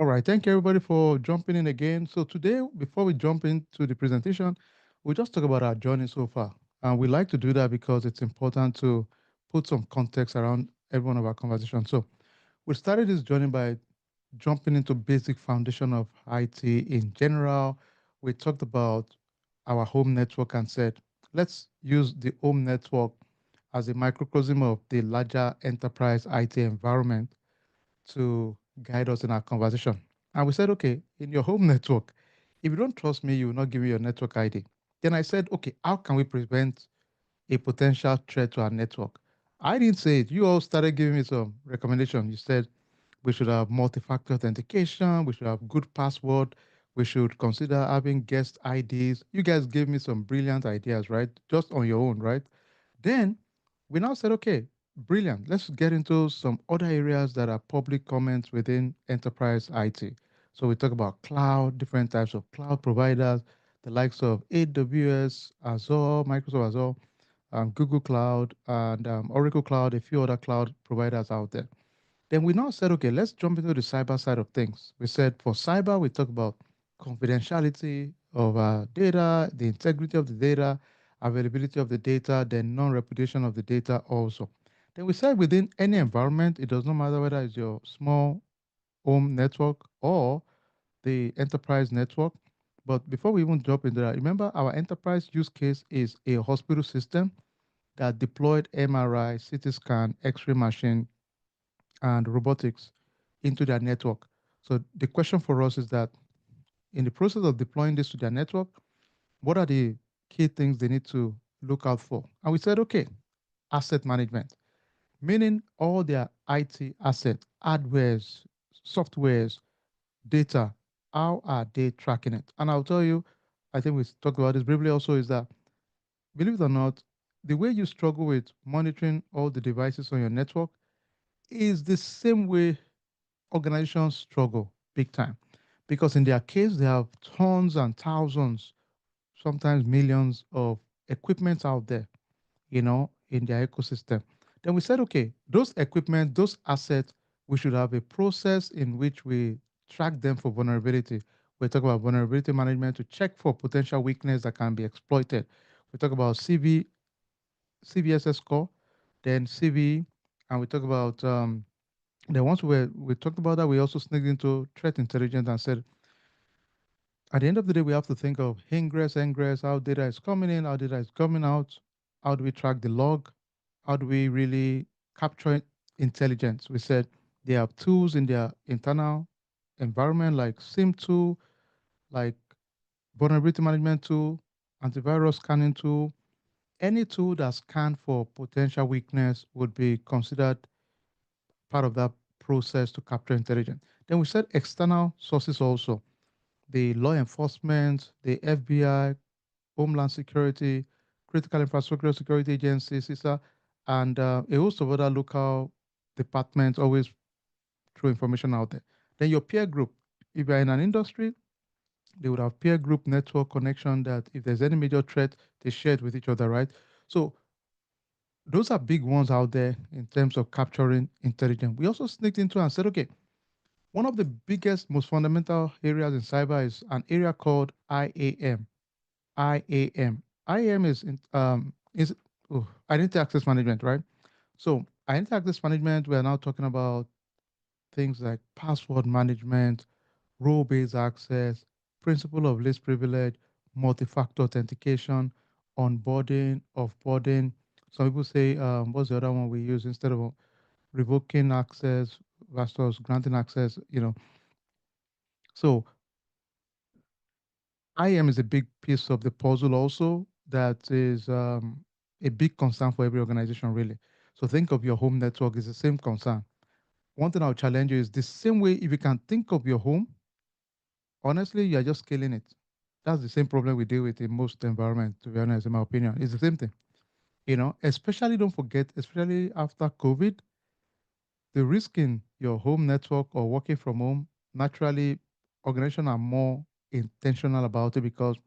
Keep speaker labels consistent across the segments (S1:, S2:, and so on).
S1: All right, thank you everybody for jumping in again. So today, before we jump into the presentation, we'll just talk about our journey so far. And we like to do that because it's important to put some context around every one of our conversations. So we started this journey by jumping into basic foundation of IT in general. We talked about our home network and said, let's use the home network as a microcosm of the larger enterprise IT environment to guide us in our conversation. And we said, okay, in your home network, if you don't trust me, you will not give me your network ID. Then I said, okay, how can we prevent a potential threat to our network? I didn't say it. You all started giving me some recommendation. You said we should have multi-factor authentication, we should have good password, we should consider having guest IDs. You guys gave me some brilliant ideas, right? Just on your own, right? Then we now said, okay, brilliant. Let's get into some other areas that are public comments within enterprise IT. So we talk about cloud, different types of cloud providers, the likes of AWS, Azure, Microsoft Azure, Google Cloud, and Oracle Cloud, a few other cloud providers out there. Then we now said, okay, let's jump into the cyber side of things. We said for cyber, we talk about confidentiality of data, the integrity of the data, availability of the data, then non-repudiation of the data also. Then we said within any environment, it does not matter whether it's your small home network or the enterprise network. But before we even jump into that, remember our enterprise use case is a hospital system that deployed MRI, CT scan, X-ray machine, and robotics into their network. So the question for us is that in the process of deploying this to their network, what are the key things they need to look out for? And we said, okay, asset management, meaning all their IT assets, hardwares, softwares, data, how are they tracking it? And I'll tell you, I think we talked about this briefly also, is that believe it or not, the way you struggle with monitoring all the devices on your network is the same way organizations struggle big time because in their case they have tons and thousands, sometimes millions of equipment out there, in their ecosystem. Then we said, okay, those equipment, those assets, we should have a process in which we track them for vulnerability. We talk about vulnerability management to check for potential weakness that can be exploited. We talk about CVSS score, then CV, and we talk about then once we talked about that, we also sneaked into threat intelligence and said, at the end of the day, we have to think of ingress, ingress, how data is coming in, how data is coming out, how do we track the log, how do we really capture intelligence. We said they have tools in their internal environment like SIM tool, like vulnerability management tool, antivirus scanning tool. Any tool that scan for potential weakness would be considered part of that process to capture intelligence. Then we said external sources also, the law enforcement, the FBI, Homeland Security, Critical Infrastructure Security Agency, CISA, and a host of other local departments always throw information out there. Then your peer group, if you're in an industry, they would have peer group network connection that if there's any major threat, they share it with each other, right? So those are big ones out there in terms of capturing intelligence. We also sneaked into and said, okay, one of the biggest, most fundamental areas in cyber is an area called IAM. IAM. IAM is identity access management, right? So identity access management, we are now talking about things like password management, role-based access, principle of least privilege, multi-factor authentication, onboarding, offboarding. Some people say, what's the other one we use instead of revoking access versus granting access? So IAM is a big piece of the puzzle also that is a big concern for every organization, really. So think of your home network is the same concern. One thing I'll challenge you is the same way if you can think of your home, honestly, you're just scaling it. That's the same problem we deal with in most environments, to be honest, in my opinion. It's the same thing. Especially don't forget, especially after COVID, the risk in your home network or working from home, naturally, organizations are more intentional about it because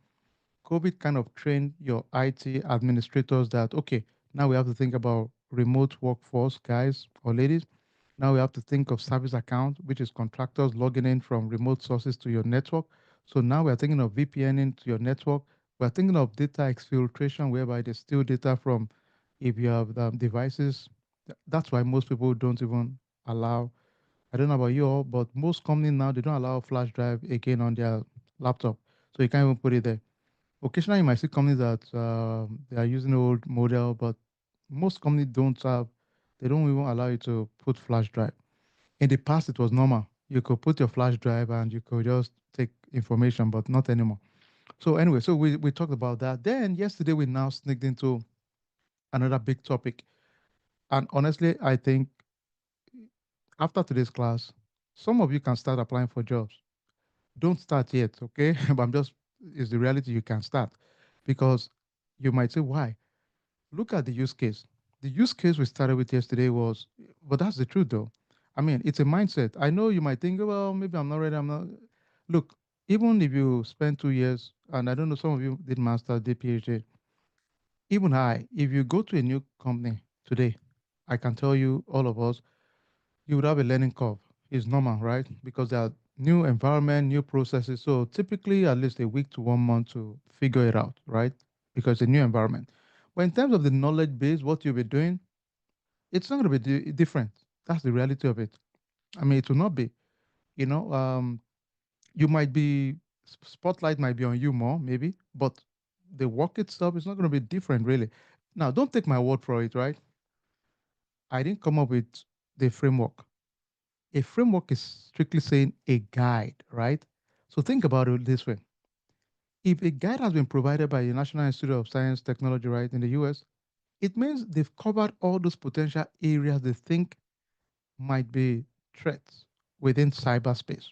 S1: COVID kind of trained your IT administrators that, okay, now we have to think about remote workforce, guys or ladies. Now we have to think of service account, which is contractors logging in from remote sources to your network. So now we are thinking of VPNing to your network. We are thinking of data exfiltration, whereby they steal data from if you have devices. That's why most people don't even allow. I don't know about you all, but most companies now they don't allow flash drive again on their laptop, so you can't even put it there. Occasionally, you might see companies that they are using old model, but most companies don't have. They don't even allow you to put flash drive. In the past, it was normal. You could put your flash drive and you could just take information, but not anymore. So anyway, so we talked about that. Then yesterday we now sneaked into another big topic. And honestly, I think after today's class, some of you can start applying for jobs. Don't start yet, okay? But I'm just is the reality you can start because you might say why. Look at the use case. The use case we started with yesterday was, but that's the truth though. I mean, it's a mindset. I know you might think, well, maybe I'm not ready. I'm not. Look, even if you spend 2 years, and I don't know, some of you did master, did PhD. Even I, if you go to a new company today, I can tell you, all of us, you would have a learning curve. It's normal, right? Because there are new environment, new processes. So typically at least a week to 1 month to figure it out, right? Because it's a new environment. But in terms of the knowledge base, what you'll be doing, it's not going to be different. That's the reality of it. I mean, it will not be. You know, you might be spotlight might be on you more, maybe, but the work itself is not going to be different, really. Now, don't take my word for it, right? I didn't come up with the framework. A framework is strictly saying a guide, right? So think about it this way. If a guide has been provided by the National Institute of Science Technology, right, in the US, it means they've covered all those potential areas they think might be threats within cyberspace.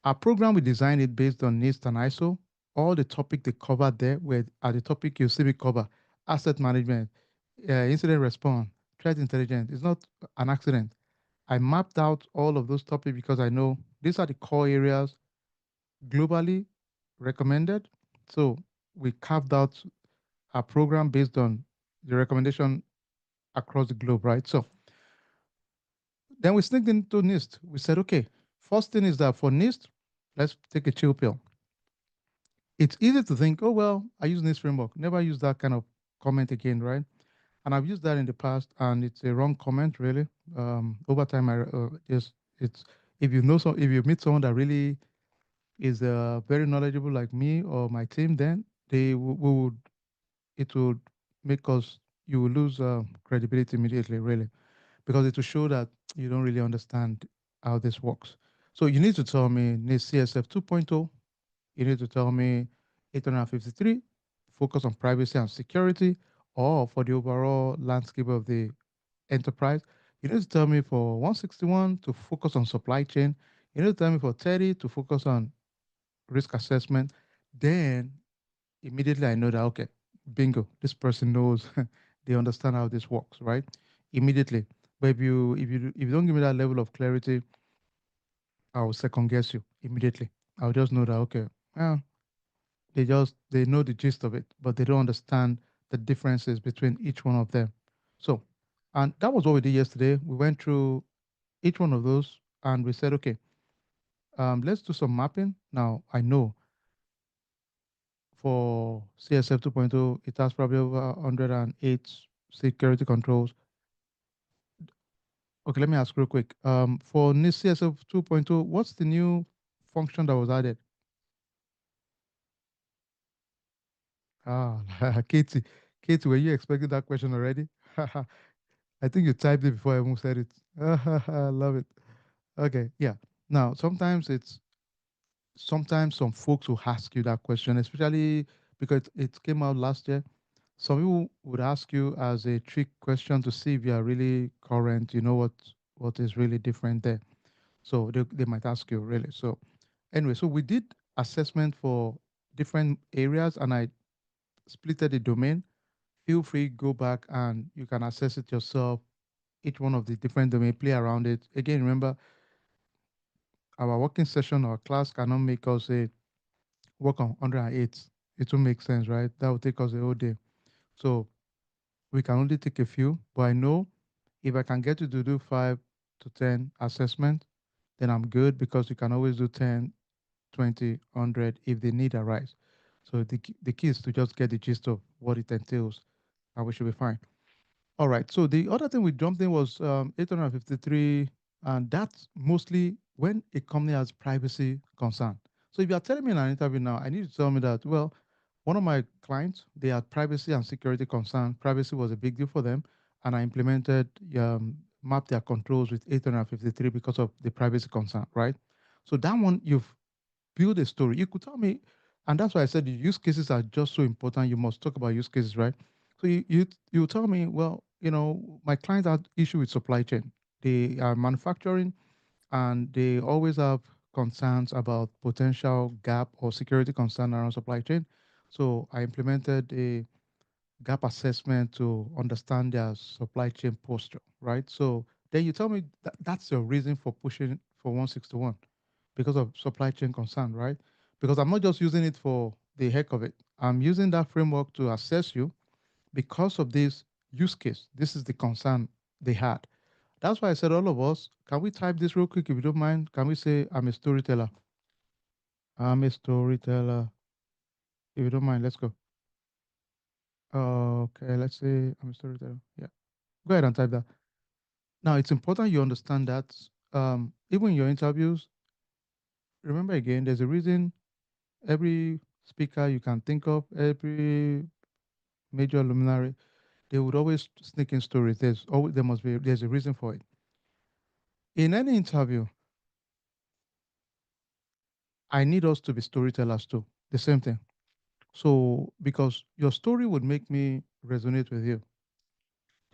S1: Our program, we designed it based on NIST and ISO. All the topic they covered there were at the topic you see me cover: asset management, incident response, threat intelligence. It's not an accident. I mapped out all of those topics because I know these are the core areas globally recommended. So we carved out a program based on the recommendation across the globe, right? So then we sneaked into NIST. We said, okay, first thing is that for NIST, let's take a chill pill. It's easy to think, oh, well, I use NIST framework. Never use that kind of comment again, right? And I've used that in the past, and it's a wrong comment, really. Over time, I just it's if you know some, if you meet someone that really is very knowledgeable like me or my team, then we would it would make us you will lose credibility immediately, really, because it will show that you don't really understand how this works. So you need to tell me NIST CSF 2.0. You need to tell me 853, focus on privacy and security, or for the overall landscape of the enterprise. You need to tell me for 161 to focus on supply chain. You need to tell me for 30 to focus on risk assessment. Then immediately I know that, okay, bingo, this person knows, they understand how this works, right? Immediately. But if you don't give me that level of clarity, I'll second guess you immediately. I'll just know that, okay, well, they know the gist of it, but they don't understand the differences between each one of them. So, and that was what we did yesterday. We went through each one of those and we said, okay, let's do some mapping. Now I know for CSF 2.0, it has probably over 108 security controls. Okay, let me ask real quick. For NIST CSF 2.0, what's the new function that was added? Ah, Katie, Katie, were you expecting that question already? I think you typed it before I even said it. I love it. Okay, yeah. Now, sometimes some folks will ask you that question, especially because it came out last year. Some people would ask you as a trick question to see if you are really current, you know what is really different there. So they might ask you really. So anyway, so we did assessment for different areas and I splitted the domain. Feel free, go back and you can assess it yourself, each one of the different domain, play around it. Again, remember, our working session or class cannot make us say work on 108. It will make sense, right? That will take us a whole day. So we can only take a few, but I know if I can get you to do five, to 10 assessment, then I'm good because you can always do 10, 20, 100 if the need arise. So the key is to just get the gist of what it entails, and we should be fine. All right. So the other thing we jumped in was 853, and that's mostly when a company has privacy concern. So if you are telling me in an interview now, I need to tell me that, well, one of my clients, they had privacy and security concern. Privacy was a big deal for them, and I implemented, mapped their controls with 853 because of the privacy concern, right? So that one, you've build a story. You could tell me, and that's why I said the use cases are just so important. You must talk about use cases, right? So you tell me, well, my client had issue with supply chain. They are manufacturing, and they always have concerns about potential gap or security concern around supply chain. So I implemented a gap assessment to understand their supply chain posture, right? So then you tell me that that's your reason for pushing for 161 because of supply chain concern, right? Because I'm not just using it for the heck of it. I'm using that framework to assess you because of this use case. This is the concern they had. That's why I said all of us, can we type this real quick if you don't mind? Can we say I'm a storyteller? I'm a storyteller. If you don't mind, let's go. Okay, let's say I'm a storyteller. Yeah. Go ahead and type that. Now, it's important you understand that even in your interviews, remember again, there's a reason every speaker you can think of, every major luminary, they would always sneak in stories. There's a reason for it. In any interview, I need us to be storytellers too. The same thing. So because your story would make me resonate with you.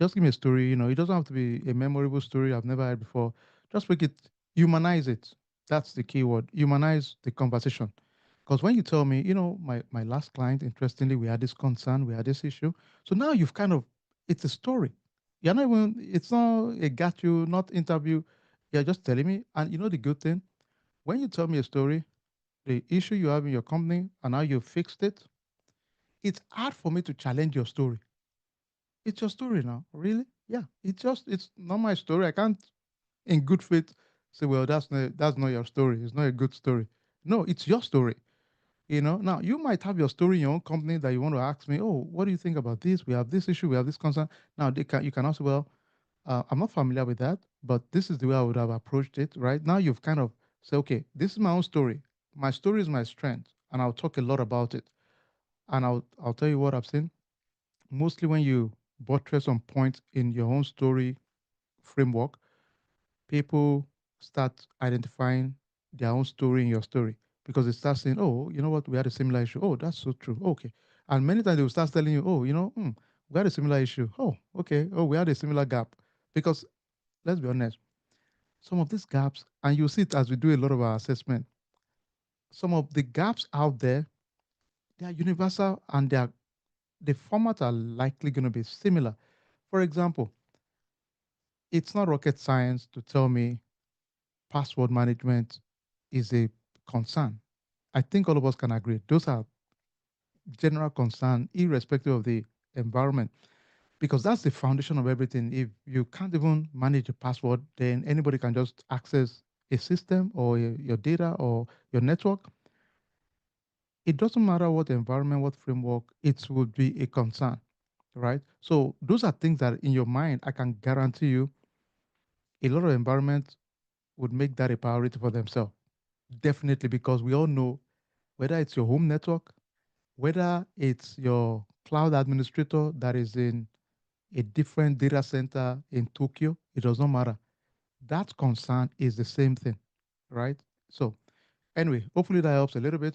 S1: Just give me a story. It doesn't have to be a memorable story I've never heard before. Just make it, humanize it. That's the key word. Humanize the conversation. Because when you tell me, my last client, interestingly, we had this concern, we had this issue. So now you've kind of, it's a story. You're not even, it's not a got you, not interview. You're just telling me. And you know the good thing? When you tell me a story, the issue you have in your company and how you fixed it, it's hard for me to challenge your story. It's your story now. Really? Yeah. It's not my story. I can't in good faith say, well, that's not your story. It's not a good story. No, it's your story. Now you might have your story in your own company that you want to ask me, oh, what do you think about this? We have this issue, we have this concern. Now you can also, well, I'm not familiar with that, but this is the way I would have approached it, right? Now you've kind of said, okay, this is my own story. My story is my strength, and I'll talk a lot about it. And I'll tell you what I've seen. Mostly when you buttress on points in your own story framework, people start identifying their own story in your story because they start saying, oh, you know what, we had a similar issue. Oh, that's so true. Okay. And many times they will start telling you, oh, we had a similar issue. Oh, okay. Oh, we had a similar gap. Because let's be honest, some of these gaps, and you see it as we do a lot of our assessment, some of the gaps out there, they are universal and the format are likely going to be similar. For example, it's not rocket science to tell me password management is a concern. I think all of us can agree. Those are general concern, irrespective of the environment, because that's the foundation of everything. If you can't even manage a password, then anybody can just access a system or your data or your network. It doesn't matter what environment, what framework, it would be a concern, right? So those are things that in your mind, I can guarantee you a lot of environments would make that a priority for themselves. Definitely, because we all know whether it's your home network, whether it's your cloud administrator that is in a different data center in Tokyo, it does not matter. That concern is the same thing, right? So, anyway, hopefully that helps a little bit.